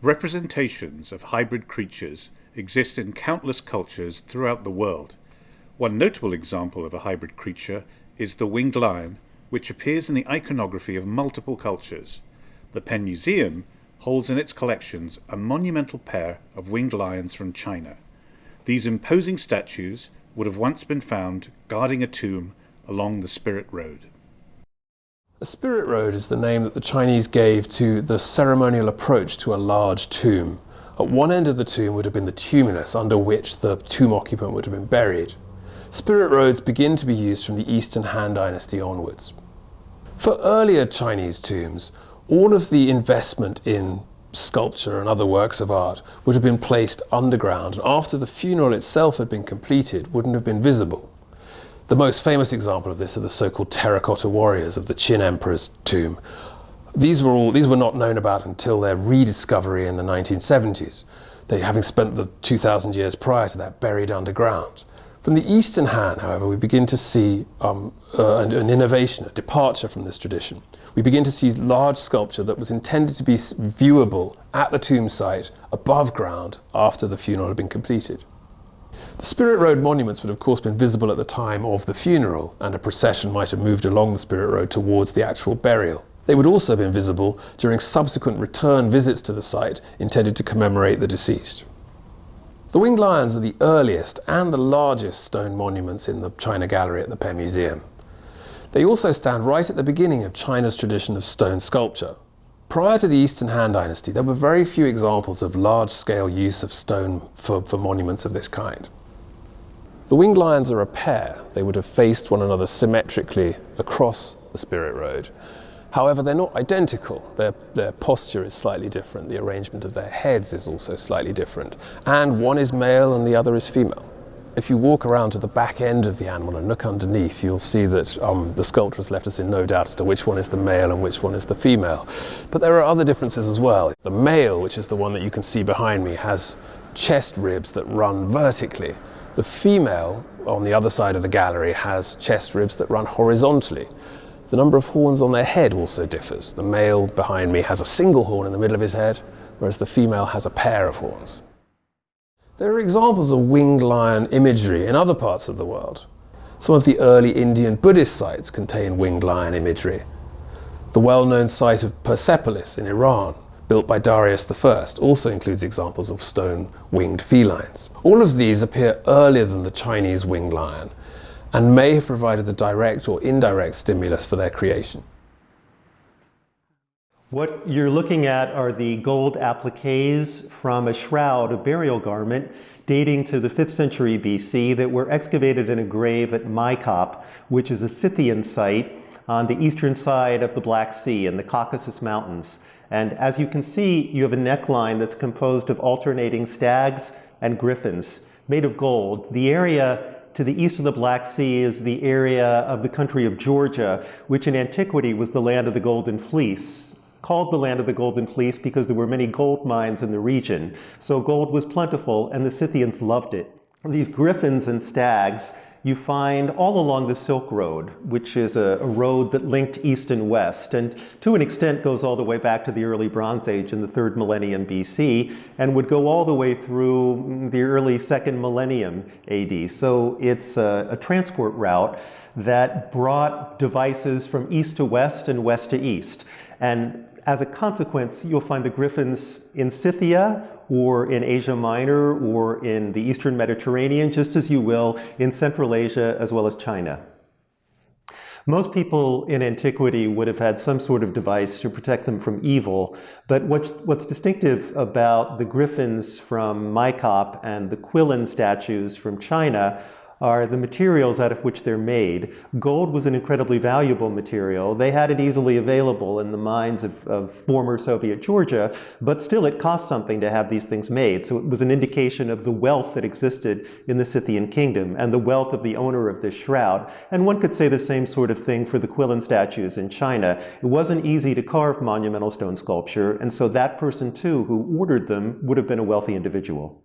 Representations of hybrid creatures exist in countless cultures throughout the world. One notable example of a hybrid creature is the winged lion, which appears in the iconography of multiple cultures. The Penn Museum holds in its collections a monumental pair of winged lions from China. These imposing statues would have once been found guarding a tomb along the Spirit Road. A spirit road is the name that the Chinese gave to the ceremonial approach to a large tomb. At one end of the tomb would have been the tumulus under which the tomb occupant would have been buried. Spirit roads begin to be used from the Eastern Han Dynasty onwards. For earlier Chinese tombs, all of the investment in sculpture and other works of art would have been placed underground, and after the funeral itself had been completed, wouldn't have been visible. The most famous example of this are the so-called terracotta warriors of the Qin Emperor's tomb. These were not known about until their rediscovery in the 1970s, they having spent the 2,000 years prior to that buried underground. From the Eastern Han, however, we begin to see an innovation, a departure from this tradition. We begin to see large sculpture that was intended to be viewable at the tomb site above ground after the funeral had been completed. The Spirit Road monuments would of course been visible at the time of the funeral, and a procession might have moved along the Spirit Road towards the actual burial. They would also have been visible during subsequent return visits to the site intended to commemorate the deceased. The winged lions are the earliest and the largest stone monuments in the China Gallery at the Penn Museum. They also stand right at the beginning of China's tradition of stone sculpture. Prior to the Eastern Han Dynasty, there were very few examples of large-scale use of stone for monuments of this kind. The winged lions are a pair. They would have faced one another symmetrically across the Spirit Road. However, they're not identical. Their posture is slightly different. The arrangement of their heads is also slightly different. And one is male and the other is female. If you walk around to the back end of the animal and look underneath, you'll see that the sculptor has left us in no doubt as to which one is the male and which one is the female. But there are other differences as well. The male, which is the one that you can see behind me, has chest ribs that run vertically. The female, on the other side of the gallery, has chest ribs that run horizontally. The number of horns on their head also differs. The male behind me has a single horn in the middle of his head, whereas the female has a pair of horns. There are examples of winged lion imagery in other parts of the world. Some of the early Indian Buddhist sites contain winged lion imagery. The well-known site of Persepolis in Iran, built by Darius I, also includes examples of stone winged felines. All of these appear earlier than the Chinese winged lion and may have provided the direct or indirect stimulus for their creation. What you're looking at are the gold appliques from a shroud, a burial garment, dating to the 5th century BC that were excavated in a grave at Maikop, which is a Scythian site on the eastern side of the Black Sea in the Caucasus Mountains. And as you can see, you have a neckline that's composed of alternating stags and griffins made of gold. The area to the east of the Black Sea is the area of the country of Georgia, which in antiquity was the land of the Golden Fleece. Called the land of the Golden Fleece because there were many gold mines in the region. So gold was plentiful and the Scythians loved it. These griffins and stags you find all along the Silk Road, which is a road that linked east and west, and to an extent goes all the way back to the early Bronze Age in the 3rd millennium BC, and would go all the way through the early 2nd millennium AD. So it's a transport route that brought devices from east to west and west to east. And as a consequence, you'll find the griffins in Scythia, or in Asia Minor, or in the Eastern Mediterranean, just as you will in Central Asia as well as China. Most people in antiquity would have had some sort of device to protect them from evil, but what's distinctive about the griffins from Maikop and the Quilin statues from China are the materials out of which they're made. Gold was an incredibly valuable material. They had it easily available in the mines of former Soviet Georgia, but still it cost something to have these things made. So it was an indication of the wealth that existed in the Scythian kingdom and the wealth of the owner of this shroud. And one could say the same sort of thing for the Quilin statues in China. It wasn't easy to carve monumental stone sculpture, and so that person too who ordered them would have been a wealthy individual.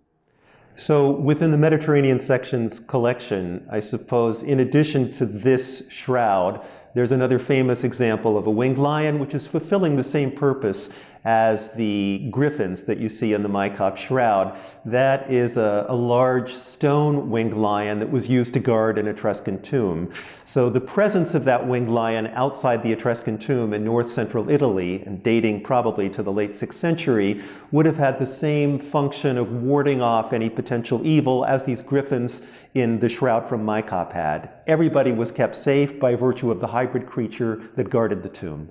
So within the Mediterranean section's collection, I suppose, in addition to this shroud, there's another famous example of a winged lion, which is fulfilling the same purpose as the griffins that you see in the Maikop shroud. That is a large stone winged lion that was used to guard an Etruscan tomb. So the presence of that winged lion outside the Etruscan tomb in north-central Italy, and dating probably to the late 6th century, would have had the same function of warding off any potential evil as these griffins in the shroud from Maikop had. Everybody was kept safe by virtue of the hybrid creature that guarded the tomb.